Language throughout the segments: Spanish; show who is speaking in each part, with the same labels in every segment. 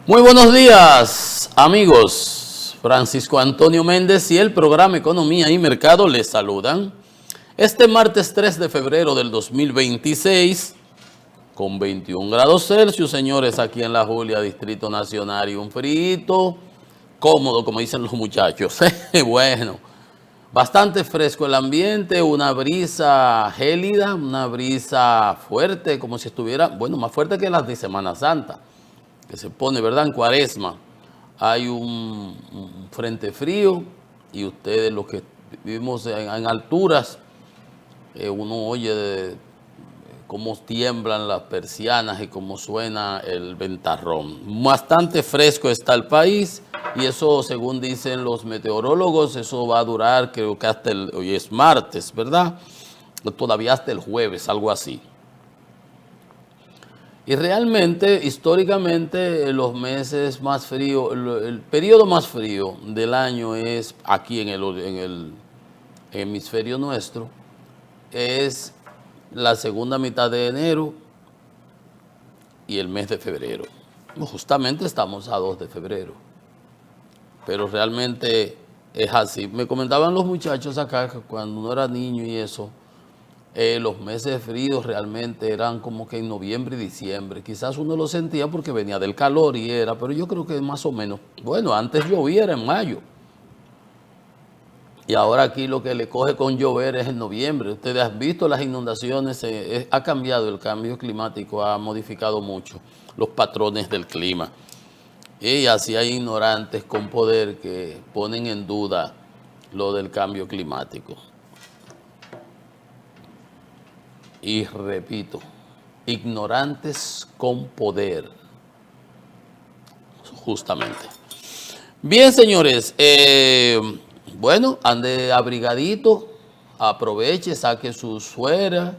Speaker 1: Muy buenos días, amigos. Francisco Antonio Méndez y el programa Economía y Mercado les saludan. Este martes 3 de febrero del 2026, con 21 grados Celsius, señores, aquí en La Julia, Distrito Nacional, y un frío cómodo, como dicen los muchachos. Bueno, bastante fresco el ambiente, una brisa gélida, una brisa fuerte, como si estuviera, bueno, más fuerte que las de Semana Santa, que se pone, ¿verdad?, en Cuaresma. Hay un frente frío y ustedes, los que vivimos en alturas, uno oye cómo tiemblan las persianas y cómo suena el ventarrón. Bastante fresco está el país y eso, según dicen los meteorólogos, eso va a durar, creo que hasta hoy es martes, ¿verdad? Todavía hasta el jueves, algo así. Y realmente, históricamente, los meses más fríos, el periodo más frío del año es aquí en el hemisferio nuestro, es la segunda mitad de enero y el mes de febrero. Justamente estamos a 2 de febrero, pero realmente es así. Me comentaban los muchachos acá que cuando uno era niño y eso, los meses fríos realmente eran como que en noviembre y diciembre. Quizás uno lo sentía porque venía del calor y era, pero yo creo que más o menos, bueno, antes llovía era en mayo. Y ahora aquí lo que le coge con llover es en noviembre. Ustedes han visto las inundaciones, ha cambiado el cambio climático, ha modificado mucho los patrones del clima. Y así hay ignorantes con poder que ponen en duda lo del cambio climático. Y repito, ignorantes con poder, justamente. Bien, señores, bueno, ande abrigadito, aproveche, saque su suera,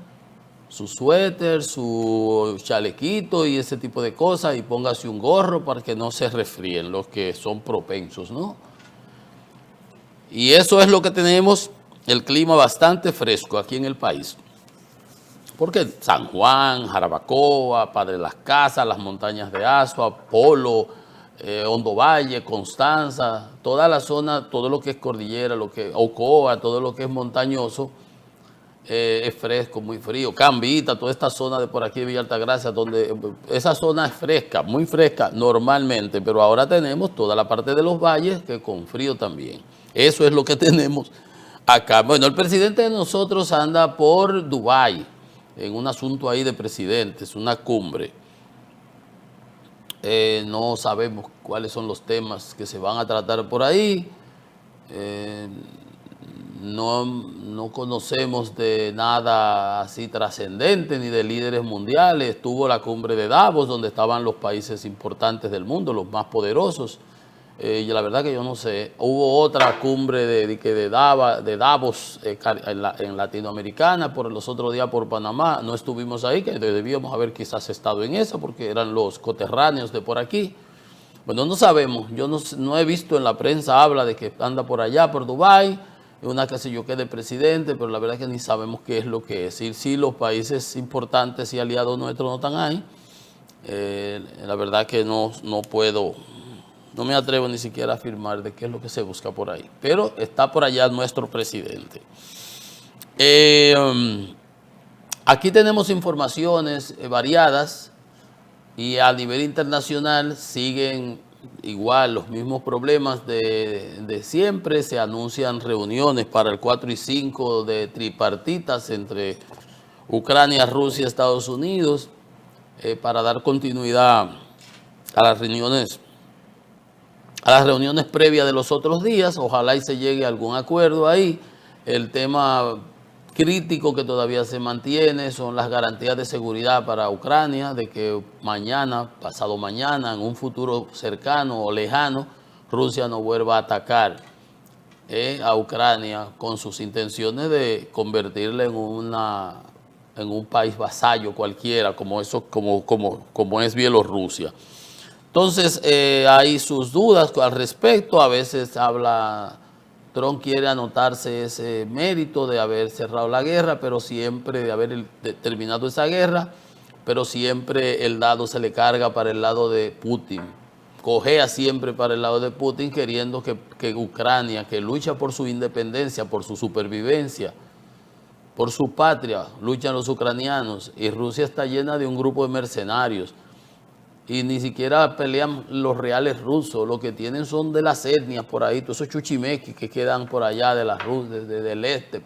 Speaker 1: su suéter, su chalequito y ese tipo de cosas y póngase un gorro para que no se resfríen los que son propensos, ¿no? Y eso es lo que tenemos, el clima bastante fresco aquí en el país. Porque San Juan, Jarabacoa, Padre Las Casas, las montañas de Asua, Polo, Hondo Valle, Constanza, toda la zona, todo lo que es cordillera, Ocoa, todo lo que es montañoso, es fresco, muy frío. Cambita, toda esta zona de por aquí de Villa Altagracia, donde esa zona es fresca, muy fresca normalmente, pero ahora tenemos toda la parte de los valles que con frío también. Eso es lo que tenemos acá. Bueno, el presidente de nosotros anda por Dubái, en un asunto ahí de presidentes, una cumbre. No sabemos cuáles son los temas que se van a tratar por ahí. No conocemos de nada así trascendente ni de líderes mundiales. Estuvo la cumbre de Davos, donde estaban los países importantes del mundo, los más poderosos. Y la verdad que yo no sé. Hubo otra cumbre de Davos en Latinoamericana, por los otros días por Panamá. No estuvimos ahí, que debíamos haber quizás estado en esa, porque eran los coterráneos de por aquí. Bueno, no sabemos. Yo no he visto en la prensa, habla de que anda por allá, por Dubái, una que sé yo qué de presidente, pero la verdad es que ni sabemos qué es lo que es. Y si los países importantes y aliados nuestros no están ahí, la verdad que no puedo. No me atrevo ni siquiera a afirmar de qué es lo que se busca por ahí. Pero está por allá nuestro presidente. Aquí tenemos informaciones variadas y a nivel internacional siguen igual los mismos problemas de siempre. Se anuncian reuniones para el 4 y 5 de tripartitas entre Ucrania, Rusia y Estados Unidos para dar continuidad a las reuniones previas de los otros días. Ojalá y se llegue a algún acuerdo ahí. El tema crítico que todavía se mantiene son las garantías de seguridad para Ucrania, de que mañana, pasado mañana, en un futuro cercano o lejano, Rusia no vuelva a atacar a Ucrania con sus intenciones de convertirla en un país vasallo cualquiera, como es Bielorrusia. Entonces, hay sus dudas al respecto. A veces Trump quiere anotarse ese mérito de haber cerrado la guerra, pero siempre de haber terminado esa guerra, pero siempre el dado se le carga para el lado de Putin. cojea siempre para el lado de Putin, queriendo que Ucrania, que lucha por su independencia, por su supervivencia, por su patria, luchan los ucranianos, y Rusia está llena de un grupo de mercenarios, y ni siquiera pelean los reales rusos, lo que tienen son de las etnias por ahí, todos esos chuchimequis que quedan por allá de las del este,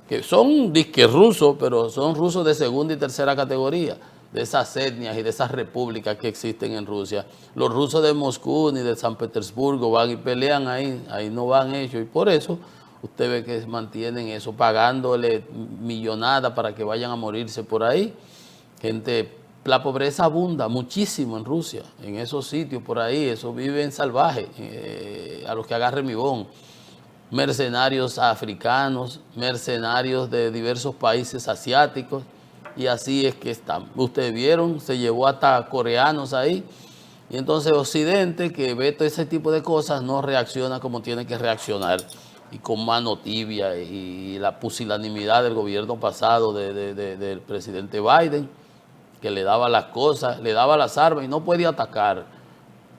Speaker 1: que son disque rusos, pero son rusos de segunda y tercera categoría, de esas etnias y de esas repúblicas que existen en Rusia. Los rusos de Moscú ni de San Petersburgo van y pelean ahí no van ellos, y por eso usted ve que mantienen eso, pagándole millonada para que vayan a morirse por ahí. Gente, la pobreza abunda muchísimo en Rusia, en esos sitios por ahí, eso viven salvajes, a los que agarre mi bon. Mercenarios africanos, mercenarios de diversos países asiáticos, y así es que están. Ustedes vieron, se llevó hasta coreanos ahí, y entonces Occidente, que ve todo ese tipo de cosas, no reacciona como tiene que reaccionar, y con mano tibia, y la pusilanimidad del gobierno pasado del presidente Biden, que le daba las cosas, le daba las armas y no podía atacar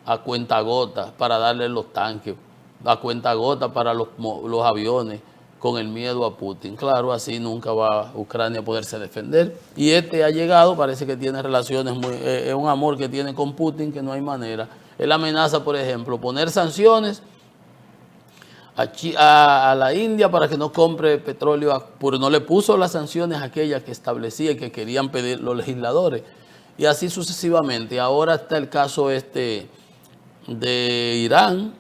Speaker 1: a cuentagotas para darle los tanques, a cuentagotas para los aviones, con el miedo a Putin. Claro, así nunca va Ucrania a poderse defender. Y ha llegado, parece que tiene relaciones, es un amor que tiene con Putin que no hay manera. Él amenaza, por ejemplo, poner sanciones a la India para que no compre petróleo, porque no le puso las sanciones aquellas que establecía y que querían pedir los legisladores, y así sucesivamente. Ahora está el caso de Irán,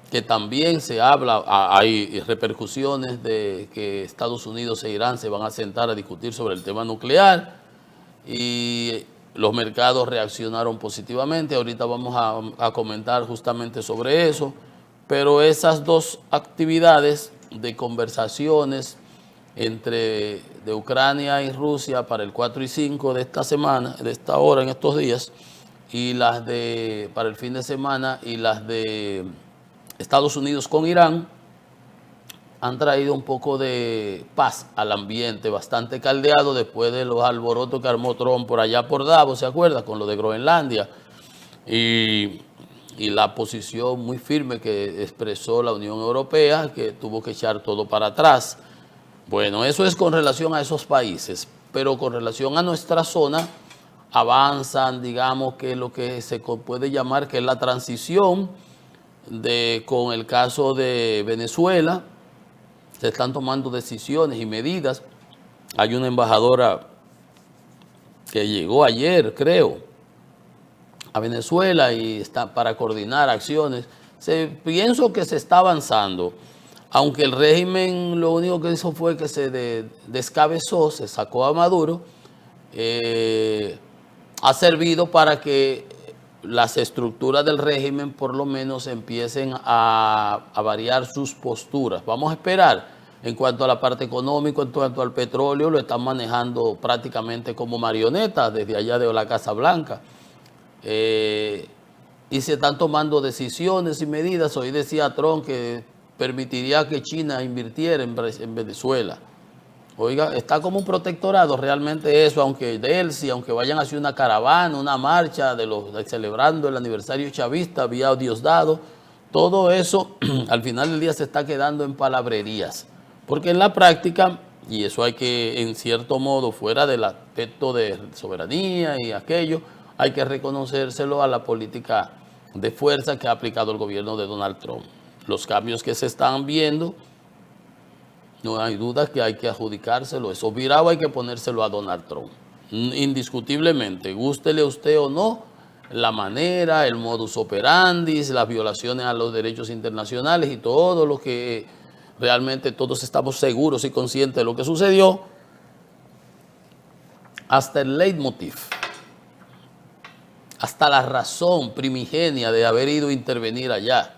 Speaker 1: que también se habla, hay repercusiones de que Estados Unidos e Irán se van a sentar a discutir sobre el tema nuclear, y los mercados reaccionaron positivamente. Ahorita vamos a comentar justamente sobre eso. Pero esas dos actividades de conversaciones de Ucrania y Rusia para el 4 y 5 de esta semana, de esta hora, en estos días, y las para el fin de semana, y las de Estados Unidos con Irán, han traído un poco de paz al ambiente, bastante caldeado después de los alborotos que armó Trump por allá por Davos, ¿se acuerda? Con lo de Groenlandia. Y la posición muy firme que expresó la Unión Europea, que tuvo que echar todo para atrás. Bueno, eso es con relación a esos países, pero con relación a nuestra zona, avanzan, digamos, que lo que se puede llamar que es la transición con el caso de Venezuela. Se están tomando decisiones y medidas. Hay una embajadora que llegó ayer, creo, a Venezuela, y está para coordinar acciones. Pienso que se está avanzando, aunque el régimen lo único que hizo fue que se descabezó, se sacó a Maduro. Ha servido para que las estructuras del régimen por lo menos empiecen a variar sus posturas. Vamos a esperar. En cuanto a la parte económica, en cuanto al petróleo, lo están manejando prácticamente como marionetas desde allá de la Casa Blanca. Y se están tomando decisiones y medidas. Hoy decía Trump que permitiría que China invirtiera en Venezuela. Oiga, está como un protectorado realmente eso, aunque aunque vayan a hacer una caravana, una marcha celebrando el aniversario chavista vía Diosdado, todo eso al final del día se está quedando en palabrerías. Porque en la práctica, y eso hay que, en cierto modo, fuera del aspecto de soberanía y aquello, hay que reconocérselo a la política de fuerza que ha aplicado el gobierno de Donald Trump. Los cambios que se están viendo, no hay duda que hay que adjudicárselo. Eso virado hay que ponérselo a Donald Trump. Indiscutiblemente, gústele a usted o no, la manera, el modus operandi, las violaciones a los derechos internacionales y todo lo que realmente todos estamos seguros y conscientes de lo que sucedió, hasta el leitmotiv, hasta la razón primigenia de haber ido a intervenir allá.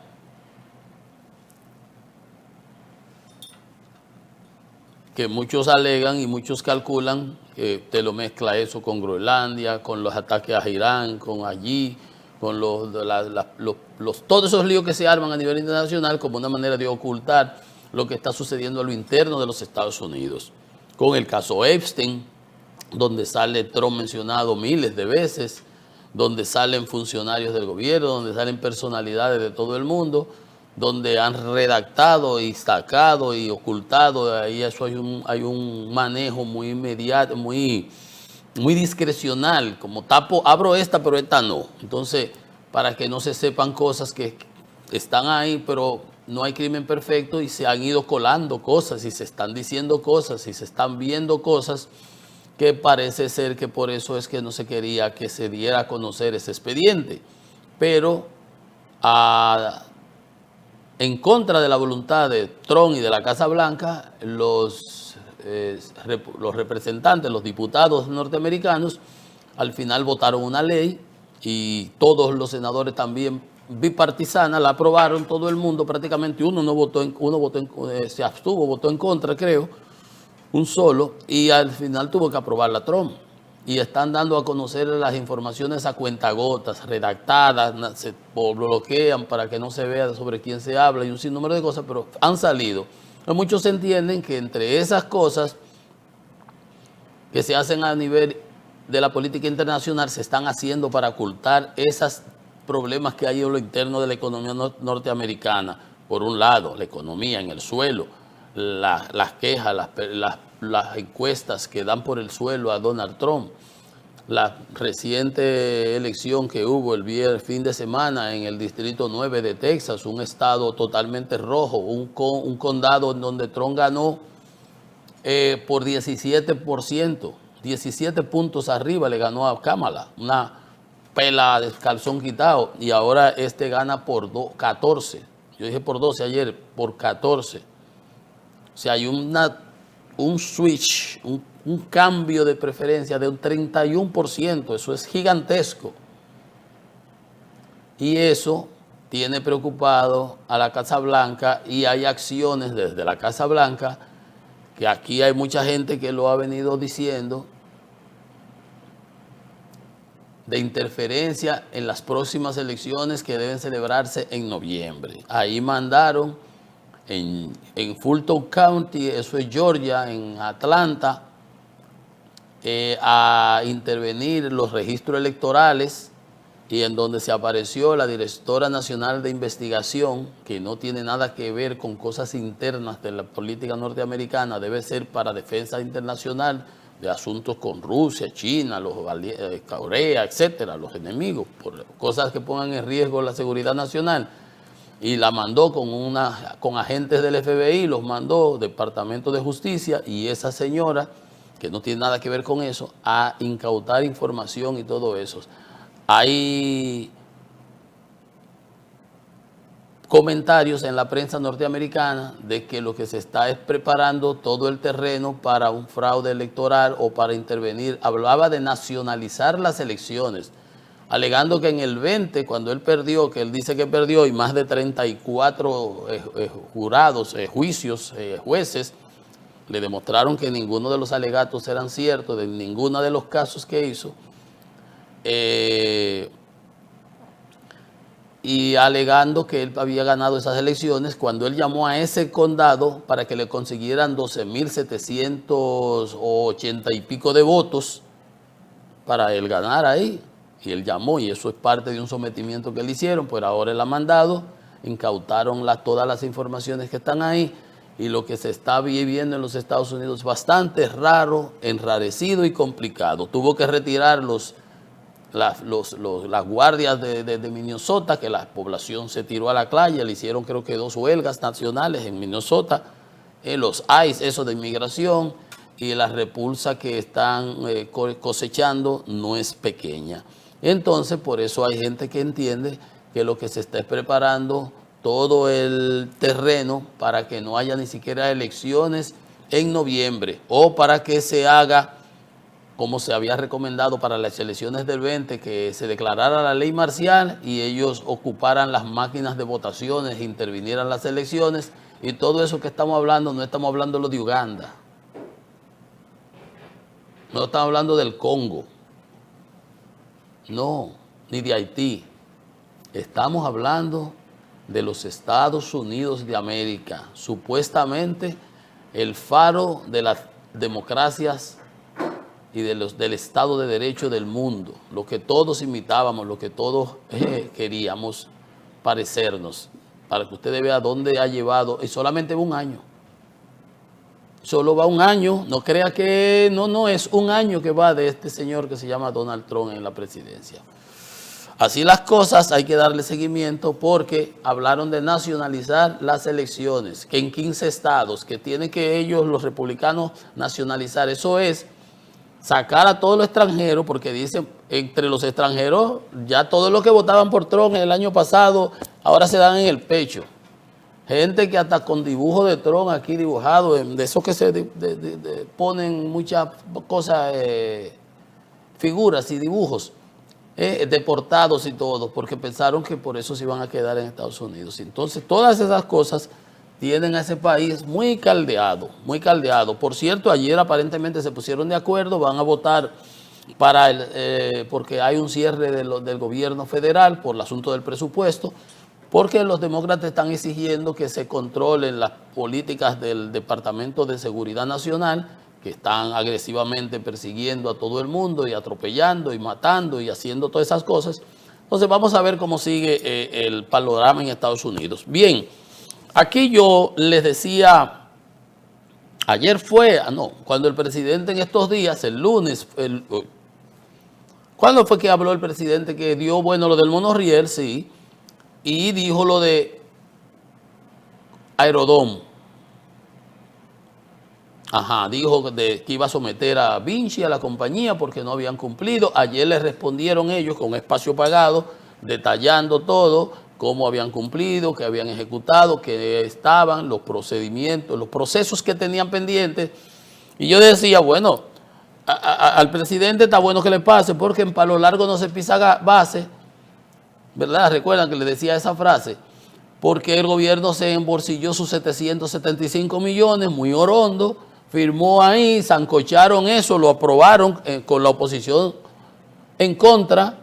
Speaker 1: Que muchos alegan y muchos calculan que te lo mezcla eso con Groenlandia, con los ataques a Irán, con allí, con todos esos líos que se arman a nivel internacional como una manera de ocultar lo que está sucediendo a lo interno de los Estados Unidos. Con el caso Epstein, donde sale Trump mencionado miles de veces, donde salen funcionarios del gobierno, donde salen personalidades de todo el mundo, donde han redactado y sacado y ocultado. Ahí eso hay un manejo muy inmediato, muy discrecional, como abro esta, pero esta no. Entonces, para que no se sepan cosas que están ahí, pero no hay crimen perfecto y se han ido colando cosas y se están diciendo cosas y se están viendo cosas que parece ser que por eso es que no se quería que se diera a conocer ese expediente. Pero en contra de la voluntad de Trump y de la Casa Blanca, los representantes, los diputados norteamericanos, al final votaron una ley y todos los senadores también bipartisana la aprobaron, todo el mundo prácticamente. Se abstuvo, votó en contra, creo, un solo, y al final tuvo que aprobarla Trump. Y están dando a conocer las informaciones a cuentagotas, redactadas, se bloquean para que no se vea sobre quién se habla y un sinnúmero de cosas, pero han salido. Muchos entienden que entre esas cosas que se hacen a nivel de la política internacional se están haciendo para ocultar esos problemas que hay en lo interno de la economía norteamericana. Por un lado, la economía en el suelo, las quejas, las encuestas que dan por el suelo a Donald Trump, la reciente elección que hubo el fin de semana en el Distrito 9 de Texas, un estado totalmente rojo, un condado en donde Trump ganó por 17%, 17 puntos arriba le ganó a Kamala, una pela de calzón quitado, y ahora gana por 14. Yo dije por 12 ayer, por 14. O sea, hay un switch, un cambio de preferencia de un 31%, eso es gigantesco. Y eso tiene preocupado a la Casa Blanca y hay acciones desde la Casa Blanca, que aquí hay mucha gente que lo ha venido diciendo, de interferencia en las próximas elecciones que deben celebrarse en noviembre. Ahí mandaron en Fulton County, eso es Georgia, en Atlanta, a intervenir los registros electorales, y en donde se apareció la directora nacional de investigación, que no tiene nada que ver con cosas internas de la política norteamericana, debe ser para defensa internacional de asuntos con Rusia, China, Corea, etcétera, los enemigos, por cosas que pongan en riesgo la seguridad nacional. Y la mandó con agentes del FBI, los mandó Departamento de Justicia, y esa señora, que no tiene nada que ver con eso, a incautar información y todo eso. Hay comentarios en la prensa norteamericana de que lo que se está es preparando todo el terreno para un fraude electoral o para intervenir. Hablaba de nacionalizar las elecciones, alegando que en el 20, cuando él perdió, que él dice que perdió, y más de 34 jurados, jueces, le demostraron que ninguno de los alegatos eran ciertos, de ninguno de los casos que hizo, y alegando que él había ganado esas elecciones, cuando él llamó a ese condado para que le consiguieran 12.780 y pico de votos para él ganar ahí. Y él llamó, y eso es parte de un sometimiento que le hicieron, pues ahora él ha mandado, incautaron todas las informaciones que están ahí, y lo que se está viviendo en los Estados Unidos es bastante raro, enrarecido y complicado. Tuvo que retirar las guardias de Minnesota, que la población se tiró a la calle, le hicieron creo que 2 huelgas nacionales en Minnesota, los ICE, eso de inmigración, y la repulsa que están cosechando no es pequeña. Entonces, por eso hay gente que entiende que lo que se está es preparando todo el terreno para que no haya ni siquiera elecciones en noviembre, o para que se haga como se había recomendado para las elecciones del 20, que se declarara la ley marcial y ellos ocuparan las máquinas de votaciones, intervinieran las elecciones, y todo eso que estamos hablando, no estamos hablando de lo de Uganda, no estamos hablando del Congo, no, ni de Haití, estamos hablando de los Estados Unidos de América, supuestamente el faro de las democracias y del Estado de Derecho del mundo, lo que todos imitábamos, lo que todos queríamos parecernos, para que usted vea dónde ha llevado, y solamente va un año. Solo va un año, no crea que no es un año que va de este señor que se llama Donald Trump en la presidencia. Así las cosas, hay que darle seguimiento porque hablaron de nacionalizar las elecciones, que en 15 estados, que tienen que ellos, los republicanos, nacionalizar. Eso es sacar a todos los extranjeros, porque dicen, entre los extranjeros, ya todos los que votaban por Trump el año pasado, ahora se dan en el pecho. Gente que hasta con dibujo de Trump aquí dibujado, de esos que se ponen muchas cosas, figuras y dibujos, deportados y todo, porque pensaron que por eso se iban a quedar en Estados Unidos. Entonces, todas esas cosas tienen a ese país muy caldeado, muy caldeado. Por cierto, ayer aparentemente se pusieron de acuerdo, van a votar para porque hay un cierre del gobierno federal por el asunto del presupuesto, porque los demócratas están exigiendo que se controlen las políticas del Departamento de Seguridad Nacional, que están agresivamente persiguiendo a todo el mundo y atropellando y matando y haciendo todas esas cosas. Entonces vamos a ver cómo sigue el panorama en Estados Unidos. Bien, aquí yo les decía, ayer fue, cuando el presidente en estos días, el lunes, ¿cuándo fue que habló el presidente que dio, bueno, lo del monorriel? Sí. Y dijo lo de Aerodón. Dijo que iba a someter a Vinci, a la compañía, porque no habían cumplido. Ayer le respondieron ellos con espacio pagado, detallando todo, cómo habían cumplido, que habían ejecutado, que estaban los procedimientos, los procesos que tenían pendientes. Y yo decía, bueno, al presidente está bueno que le pase, porque en Palo Largo no se pisa base, ¿verdad? Recuerdan que le decía esa frase, porque el gobierno se embolsilló sus 775 millones, muy orondo, firmó ahí, sancocharon eso, lo aprobaron con la oposición en contra.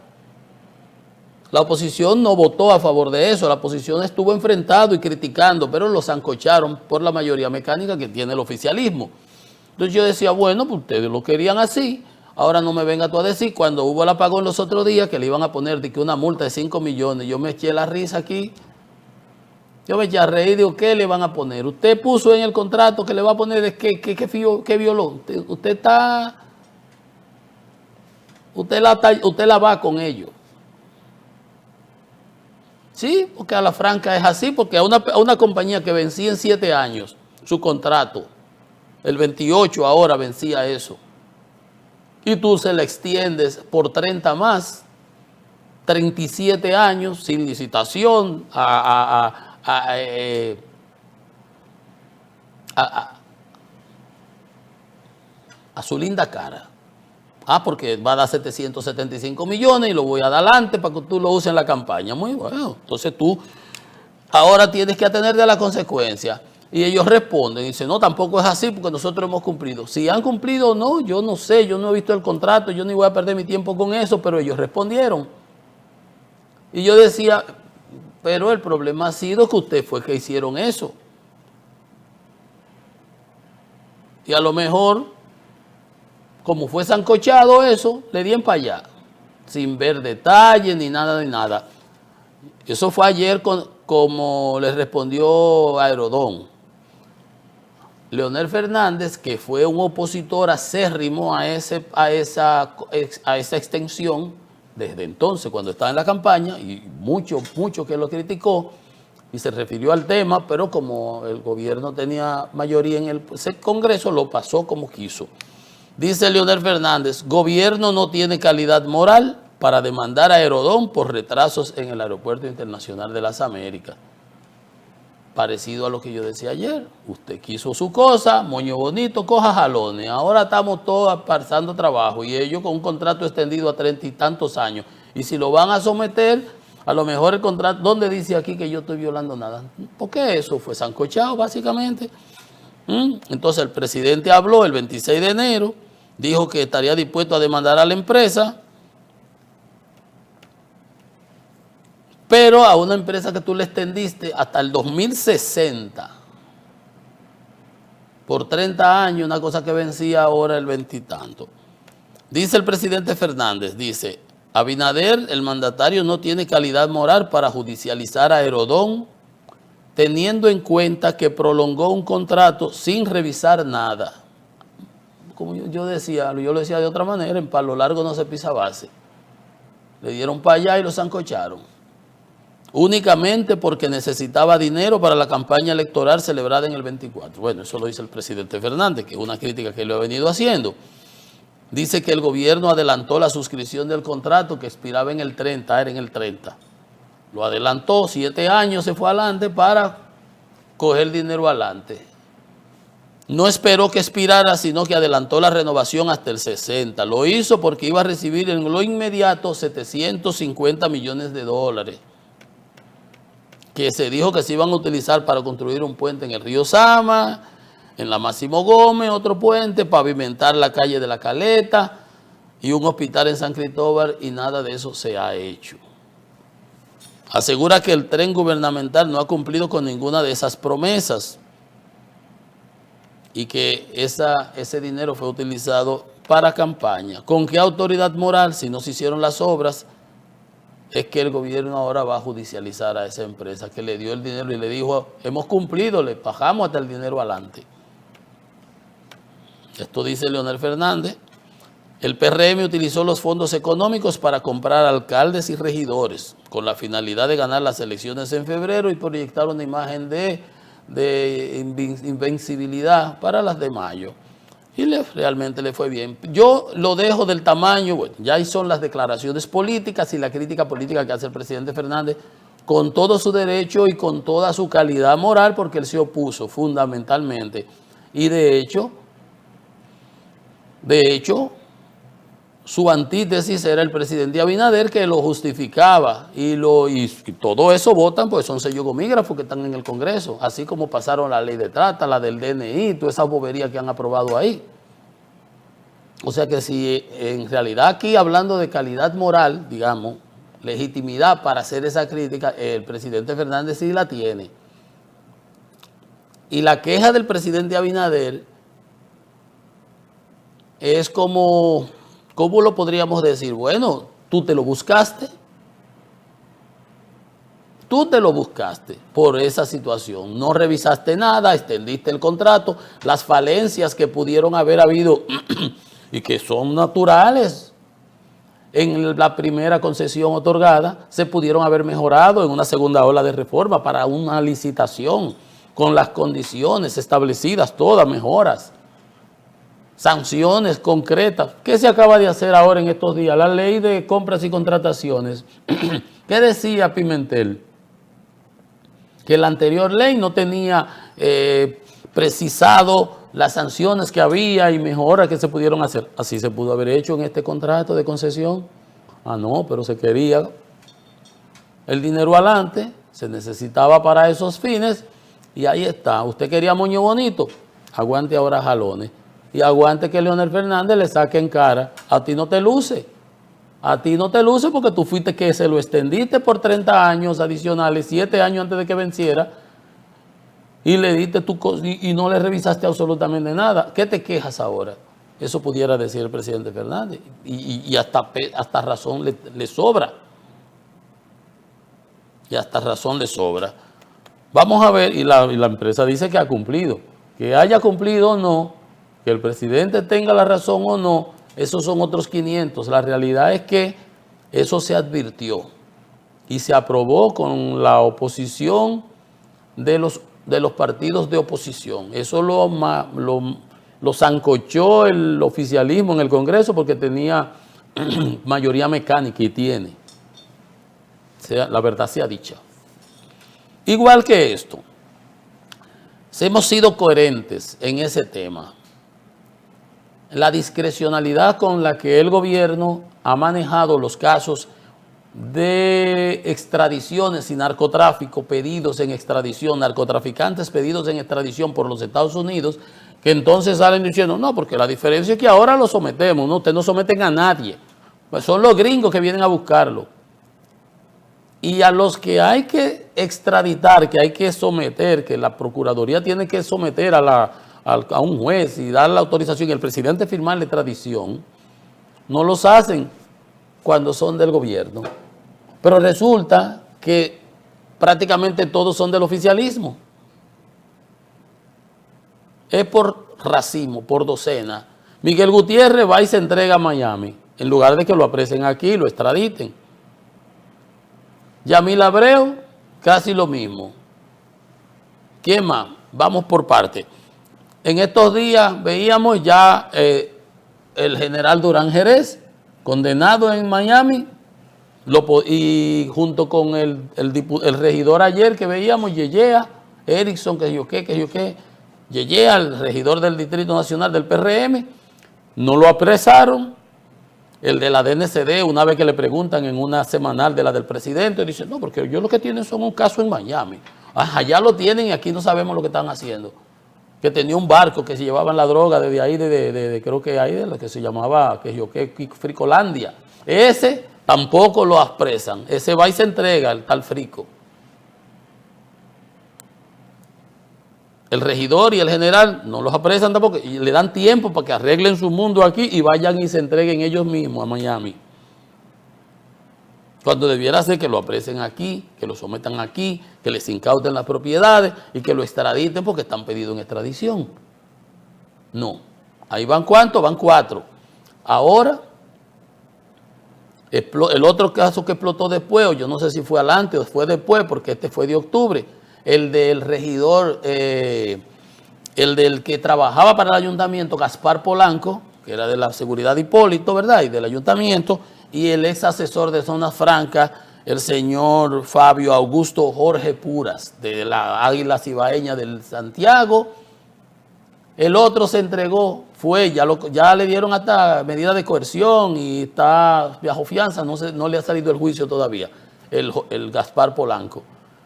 Speaker 1: La oposición no votó a favor de eso, la oposición estuvo enfrentado y criticando, pero lo sancocharon por la mayoría mecánica que tiene el oficialismo. Entonces yo decía, bueno, pues ustedes lo querían así. Ahora no me venga tú a decir, cuando hubo el apagón los otros días, que le iban a poner de que una multa de 5 millones. Yo me eché la risa aquí. Yo me eché a reír, digo, ¿qué le van a poner? Usted puso en el contrato que le va a poner de qué violó. Usted la va con ellos. Sí, porque a la franca es así, porque a una compañía que vencía en 7 años su contrato, el 28 ahora vencía eso, y tú se la extiendes por 30 más, 37 años sin licitación a su linda cara. Porque va a dar 775 millones y lo voy a dar adelante para que tú lo uses en la campaña. Muy bueno. Entonces tú ahora tienes que atenerte a las consecuencias. Y ellos responden y dicen, no, tampoco es así porque nosotros hemos cumplido. Si han cumplido o no, yo no sé, yo no he visto el contrato, yo ni voy a perder mi tiempo con eso, pero ellos respondieron. Y yo decía, pero el problema ha sido que usted fue que hicieron eso. Y a lo mejor, como fue sancochado eso, le dieron para allá, sin ver detalles ni nada. Eso fue ayer como le respondió Aerodón. Leonel Fernández, que fue un opositor acérrimo a esa extensión, desde entonces, cuando estaba en la campaña, y mucho que lo criticó, y se refirió al tema, pero como el gobierno tenía mayoría en el Congreso, lo pasó como quiso. Dice Leonel Fernández, gobierno no tiene calidad moral para demandar a Aerodón por retrasos en el Aeropuerto Internacional de las Américas. Parecido a lo que yo decía ayer. Usted quiso su cosa, moño bonito, coja jalones. Ahora estamos todos pasando trabajo y ellos con un contrato extendido a 30 y tantos años. Y si lo van a someter, a lo mejor el contrato, ¿dónde dice aquí que yo estoy violando nada? Porque eso fue sancochado básicamente. Entonces el presidente habló el 26 de enero, dijo que estaría dispuesto a demandar a la empresa, pero a una empresa que tú le extendiste hasta el 2060, por 30 años, una cosa que vencía ahora el 20 y tanto. Dice el presidente Fernández, dice, Abinader, el mandatario, no tiene calidad moral para judicializar a Aerodón, teniendo en cuenta que prolongó un contrato sin revisar nada. Como yo decía, yo lo decía de otra manera, en Palo Largo no se pisa base. Le dieron para allá y lo zancocharon. Únicamente porque necesitaba dinero para la campaña electoral celebrada en el 24. Bueno, eso lo dice el presidente Fernández, que es una crítica que le ha venido haciendo. Dice que el gobierno adelantó la suscripción del contrato que expiraba en el 30, era en el 30. Lo adelantó, 7 años se fue adelante para coger dinero adelante. No esperó que expirara, sino que adelantó la renovación hasta el 60. Lo hizo porque iba a recibir en lo inmediato 750 millones de dólares, que se dijo que se iban a utilizar para construir un puente en el río Sama, en la Máximo Gómez, otro puente, pavimentar la calle de la Caleta y un hospital en San Cristóbal, y nada de eso se ha hecho. Asegura que el tren gubernamental no ha cumplido con ninguna de esas promesas y que ese dinero fue utilizado para campaña. ¿Con qué autoridad moral, si no se hicieron las obras, es que el gobierno ahora va a judicializar a esa empresa que le dio el dinero y le dijo, hemos cumplido, le bajamos hasta el dinero adelante? Esto dice Leonel Fernández. El PRM utilizó los fondos económicos para comprar alcaldes y regidores con la finalidad de ganar las elecciones en febrero y proyectar una imagen de invencibilidad para las de mayo. Y realmente le fue bien. Yo lo dejo del tamaño, bueno, ya ahí son las declaraciones políticas y la crítica política que hace el presidente Fernández con todo su derecho y con toda su calidad moral, porque él se opuso fundamentalmente. Y de hecho, su antítesis era el presidente Abinader, que lo justificaba y todo eso votan, pues son sellos gomígrafos que están en el Congreso, así como pasaron la ley de trata, la del DNI, toda esa bobería que han aprobado ahí. O sea que si en realidad aquí hablando de calidad moral, digamos, legitimidad para hacer esa crítica, el presidente Fernández sí la tiene. Y la queja del presidente Abinader es como, ¿cómo lo podríamos decir? Bueno, tú te lo buscaste. Tú te lo buscaste por esa situación. No revisaste nada, extendiste el contrato, las falencias que pudieron haber habido y que son naturales en la primera concesión otorgada, se pudieron haber mejorado en una segunda ola de reforma para una licitación con las condiciones establecidas, todas mejoras. Sanciones concretas. ¿Qué se acaba de hacer ahora en estos días? La ley de compras y contrataciones. ¿Qué decía Pimentel? Que la anterior ley no tenía precisado las sanciones que había y mejoras que se pudieron hacer. Así se pudo haber hecho en este contrato de concesión. Ah, no, pero se quería el dinero adelante, se necesitaba para esos fines y ahí está. Usted quería moño bonito, aguante ahora jalones. Y aguante que Leonel Fernández le saque en cara. A ti no te luce. A ti no te luce porque tú fuiste que se lo extendiste por 30 años adicionales, 7 años antes de que venciera, y le diste y no le revisaste absolutamente nada. ¿Qué te quejas ahora? Eso pudiera decir el presidente Fernández. Y hasta razón le sobra. Y hasta razón le sobra. Vamos a ver, y la empresa dice que ha cumplido. Que haya cumplido o no, que el presidente tenga la razón o no, esos son otros 500. La realidad es que eso se advirtió y se aprobó con la oposición de los partidos de oposición. Eso lo zancochó el oficialismo en el Congreso porque tenía mayoría mecánica y tiene. La verdad sea dicha. Igual que esto, hemos sido coherentes en ese tema. La discrecionalidad con la que el gobierno ha manejado los casos de extradiciones y narcotráfico, pedidos en extradición, narcotraficantes pedidos en extradición por los Estados Unidos, que entonces salen diciendo, no, porque la diferencia es que ahora lo sometemos, no, ustedes no someten a nadie, pues son los gringos que vienen a buscarlo. Y a los que hay que extraditar, que hay que someter, que la Procuraduría tiene que someter a un juez y dar la autorización y el presidente firmarle extradición, No los hacen cuando son del gobierno. Pero resulta que prácticamente todos son del oficialismo. Es por racimo, por docena. Miguel Gutiérrez va y se entrega a Miami, en lugar de que lo apresen aquí y lo extraditen. Yamil Abreu, casi lo mismo. ¿Quién más? Vamos por parte. En estos días veíamos ya el general Durán Jerez, condenado en Miami, y junto con el regidor ayer que veíamos, Yeyea, Erickson, que yo qué, Yeyea, el regidor del Distrito Nacional del PRM, no lo apresaron. El de la DNCD, una vez que le preguntan en una semanal de la del presidente, dice, no, porque yo lo que tienen son un caso en Miami. Allá lo tienen y aquí no sabemos lo que están haciendo. Que tenía un barco que se llevaban la droga desde ahí, creo que ahí de lo que se llamaba, Fricolandia. Ese tampoco lo apresan. Ese va y se entrega, el tal Frico. El regidor y el general no los apresan tampoco y le dan tiempo para que arreglen su mundo aquí y vayan y se entreguen ellos mismos a Miami. Cuando debiera ser que lo apresen aquí, que lo sometan aquí, que les incauten las propiedades y que lo extraditen porque están pedidos en extradición. No. Ahí van ¿cuántos? Van 4. Ahora, el otro caso que explotó después, o yo no sé si fue adelante o fue después, porque este fue de octubre, el del regidor, el del que trabajaba para el ayuntamiento, Gaspar Polanco, que era de la seguridad de Hipólito, ¿verdad? Y del ayuntamiento, y el ex asesor de Zonas Francas, el señor Fabio Augusto Jorge Puras, de la Águila Cibaeña del Santiago. El otro se entregó, ya le dieron hasta medida de coerción y está bajo fianza, no le ha salido el juicio todavía, el Gaspar Polanco.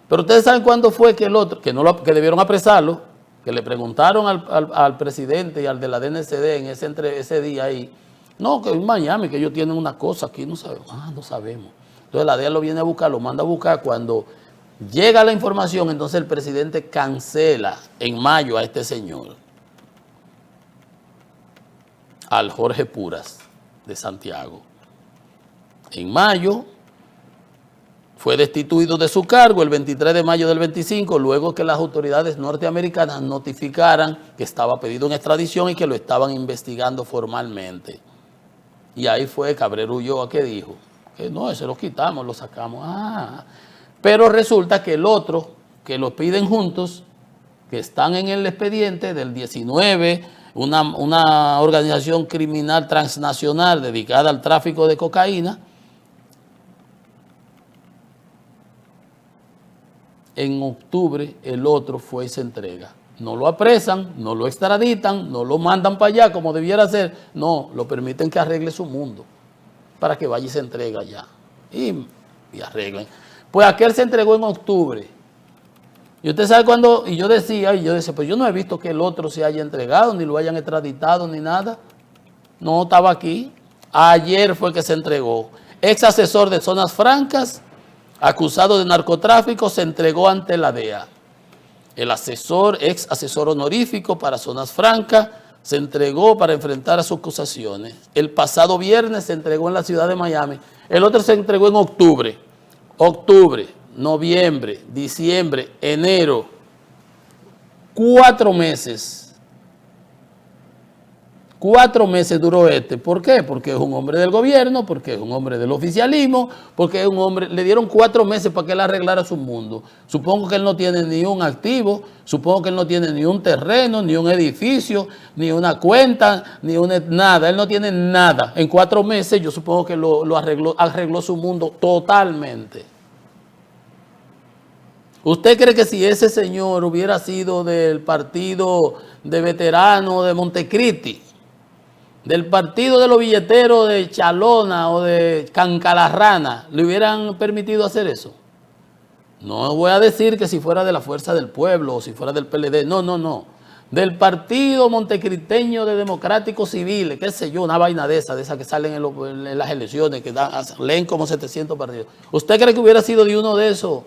Speaker 1: Pero ustedes saben cuándo fue que el otro, que debieron apresarlo, que le preguntaron al presidente y al de la DNCD en ese día ahí, no, que en Miami, que ellos tienen una cosa aquí, no sabemos. No sabemos. Entonces la DEA lo viene a buscar, lo manda a buscar. Cuando llega la información, entonces el presidente cancela en mayo a este señor, al Jorge Puras de Santiago. En mayo fue destituido de su cargo el 23 de mayo del 25, luego que las autoridades norteamericanas notificaran que estaba pedido en extradición y que lo estaban investigando formalmente. Y ahí fue Cabrera Ulloa que dijo que no, ese lo quitamos, lo sacamos. Pero resulta que el otro, que lo piden juntos, que están en el expediente del 19, una organización criminal transnacional dedicada al tráfico de cocaína, en octubre el otro fue y se entrega. No lo apresan, no lo extraditan, no lo mandan para allá como debiera ser. No, lo permiten que arregle su mundo para que vaya y se entrega allá. Y arreglen. Pues aquel se entregó en octubre. Y usted sabe cuándo, y yo decía, pues yo no he visto que el otro se haya entregado, ni lo hayan extraditado, ni nada. No, estaba aquí. Ayer fue que se entregó. Ex asesor de Zonas Francas, acusado de narcotráfico, se entregó ante la DEA. El ex asesor honorífico para Zonas Francas, se entregó para enfrentar a sus acusaciones. El pasado viernes se entregó en la ciudad de Miami. El otro se entregó en octubre. Octubre, noviembre, diciembre, enero. 4 meses. 4 meses duró este. ¿Por qué? Porque es un hombre del gobierno, porque es un hombre del oficialismo, porque es un hombre... Le dieron 4 meses para que él arreglara su mundo. Supongo que él no tiene ni un activo, supongo que él no tiene ni un terreno, ni un edificio, ni una cuenta, nada. Él no tiene nada. En 4 meses yo supongo que lo arregló su mundo totalmente. ¿Usted cree que si ese señor hubiera sido del partido de veteranos de Montecristi, del partido de los billeteros de Chalona o de Cancalarrana, le hubieran permitido hacer eso? No voy a decir que si fuera de la Fuerza del Pueblo o si fuera del PLD, no. Del partido montecristeño de Democráticos Civiles, qué sé yo, una vaina de esas que salen en las elecciones, que leen como 700 partidos. ¿Usted cree que hubiera sido de uno de esos?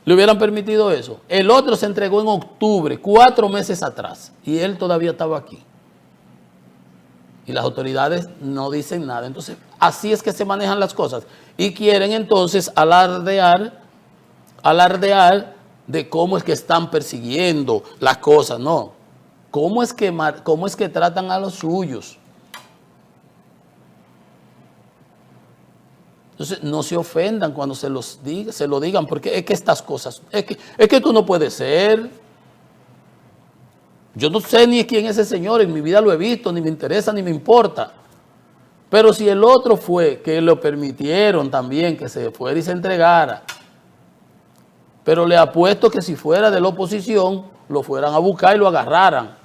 Speaker 1: ¿Le hubieran permitido eso? El otro se entregó en octubre, 4 meses atrás, y él todavía estaba aquí. y las autoridades no dicen nada. Entonces, así es que se manejan las cosas. Y quieren entonces alardear de cómo es que están persiguiendo las cosas. No, cómo es que tratan a los suyos. Entonces, no se ofendan cuando se lo digan, porque es que estas cosas, es que tú no puedes ser. Yo no sé ni quién es ese señor, en mi vida lo he visto, ni me interesa, ni me importa. Pero si el otro fue, que lo permitieron también, que se fuera y se entregara, pero le apuesto que si fuera de la oposición, lo fueran a buscar y lo agarraran.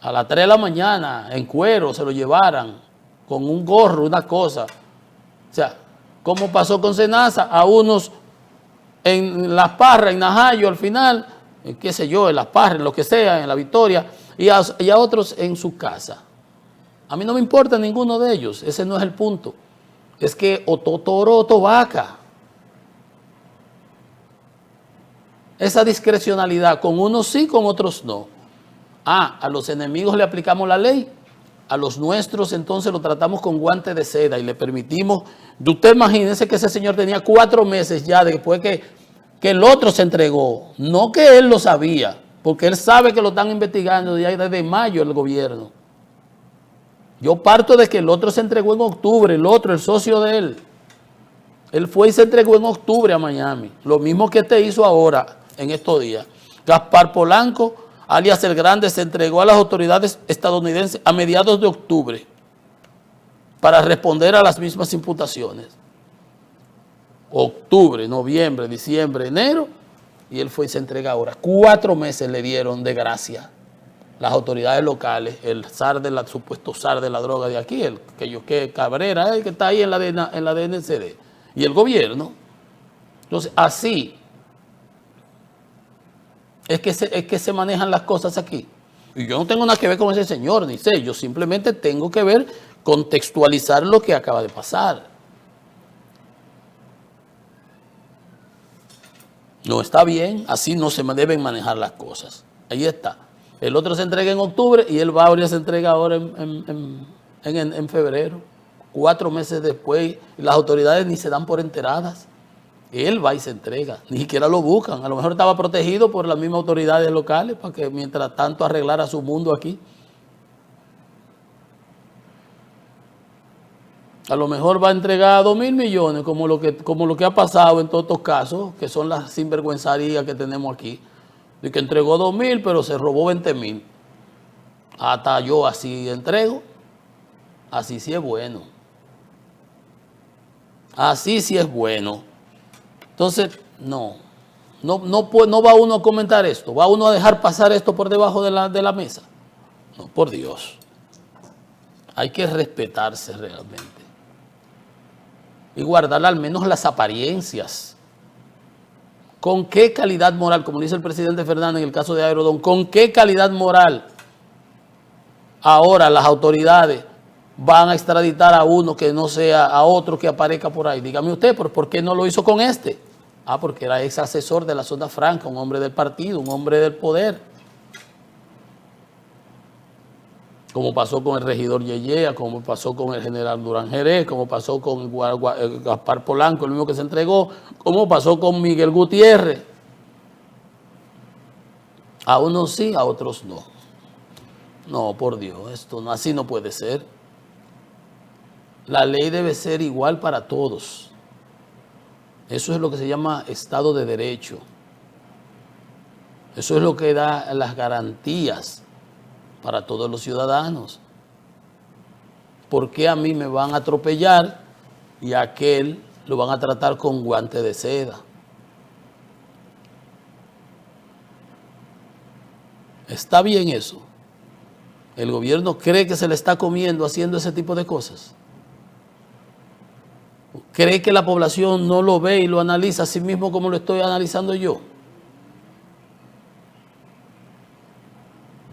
Speaker 1: A las 3 de la mañana, en cuero, se lo llevaran, con un gorro, una cosa. O sea, como pasó con Senasa, a unos en Las Parras, en Najayo, al final, qué sé yo, en Las Parras, en lo que sea, en La Victoria, y a otros en su casa. A mí no me importa ninguno de ellos, ese no es el punto. Es que o toro o vaca. Esa discrecionalidad, con unos sí, con otros no. A los enemigos le aplicamos la ley, a los nuestros entonces lo tratamos con guante de seda y le permitimos. Usted imagínese que ese señor tenía 4 meses ya después que el otro se entregó. No que él lo sabía, porque él sabe que lo están investigando ya desde mayo el gobierno. Yo parto de que el otro se entregó en octubre, el socio de él. Él fue y se entregó en octubre a Miami. Lo mismo que te hizo ahora, en estos días. Gaspar Polanco, alias El Grande, se entregó a las autoridades estadounidenses a mediados de octubre para responder a las mismas imputaciones. Octubre, noviembre, diciembre, enero, y él fue y se entrega ahora. 4 meses le dieron de gracia las autoridades locales, el supuesto zar de la droga de aquí, que Cabrera, el que está ahí en la DNCD, y el gobierno. Entonces, así es que se manejan las cosas aquí. Y yo no tengo nada que ver con ese señor, ni sé, yo simplemente tengo que ver, contextualizar lo que acaba de pasar. No está bien, así no se deben manejar las cosas. Ahí está. El otro se entrega en octubre y el Bauria se entrega ahora en febrero. 4 meses después, y las autoridades ni se dan por enteradas. Él va y se entrega, ni siquiera lo buscan. A lo mejor estaba protegido por las mismas autoridades locales para que mientras tanto arreglara su mundo aquí. A lo mejor va a entregar 2.000 millones, como lo que ha pasado en todos estos casos, que son las sinvergüenzarías que tenemos aquí. De que entregó 2.000, pero se robó 20.000. Hasta yo así entrego. Así sí es bueno. Así sí es bueno. Entonces, no va uno a comentar esto. ¿Va uno a dejar pasar esto por debajo de la mesa? No, por Dios. Hay que respetarse realmente. Y guardar al menos las apariencias. ¿Con qué calidad moral, como dice el presidente Fernández en el caso de Aerodón, con qué calidad moral ahora las autoridades van a extraditar a uno que no sea a otro que aparezca por ahí? Dígame usted, ¿por qué no lo hizo con este? Porque era ex asesor de la zona franca, un hombre del partido, un hombre del poder. Como pasó con el regidor Yeyea, como pasó con el general Durán Jerez, como pasó con Gaspar Polanco, el mismo que se entregó, como pasó con Miguel Gutiérrez. A unos sí, a otros no. No, por Dios, así no puede ser. La ley debe ser igual para todos. Eso es lo que se llama Estado de Derecho. Eso es lo que da las garantías para todos los ciudadanos. ¿Por qué a mí me van a atropellar y a aquel lo van a tratar con guante de seda? ¿Está bien eso? ¿El gobierno cree que se le está comiendo haciendo ese tipo de cosas? ¿Cree que la población no lo ve y lo analiza a sí mismo como lo estoy analizando yo?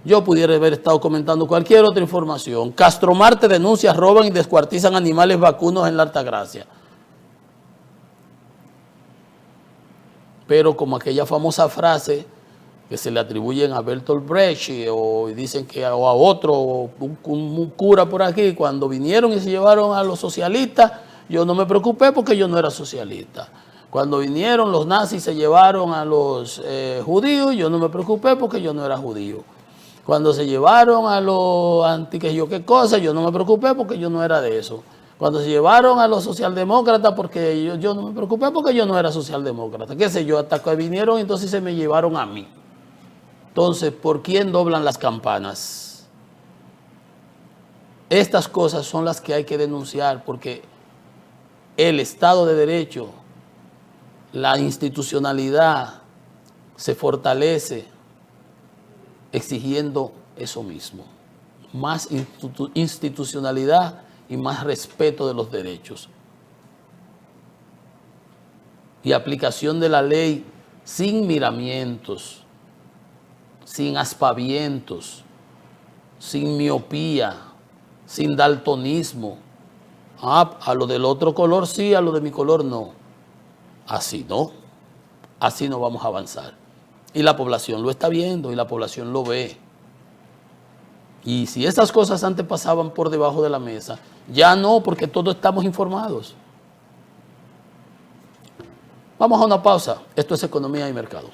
Speaker 1: Yo pudiera haber estado comentando cualquier otra información. Castro Marte denuncia, roban y descuartizan animales vacunos en la Altagracia. Pero como aquella famosa frase que se le atribuyen a Bertolt Brecht o dicen que o a otro, un cura por aquí, cuando vinieron y se llevaron a los socialistas, yo no me preocupé porque yo no era socialista. Cuando vinieron los nazis y se llevaron a los judíos, yo no me preocupé porque yo no era judío. Cuando se llevaron a los anti que yo qué cosa, yo no me preocupé porque yo no era de eso. Cuando se llevaron a los socialdemócratas, porque yo no me preocupé porque yo no era socialdemócrata. Qué sé yo, hasta que vinieron entonces se me llevaron a mí. Entonces, ¿por quién doblan las campanas? Estas cosas son las que hay que denunciar porque el Estado de Derecho, la institucionalidad se fortalece exigiendo eso mismo. Más institucionalidad y más respeto de los derechos. Y aplicación de la ley sin miramientos, sin aspavientos, sin miopía, sin daltonismo. A lo del otro color sí, a lo de mi color no. Así no. Así no vamos a avanzar. Y la población lo está viendo y la población lo ve. Y si estas cosas antes pasaban por debajo de la mesa, ya no, porque todos estamos informados. Vamos a una pausa. Esto es Economía y Mercado.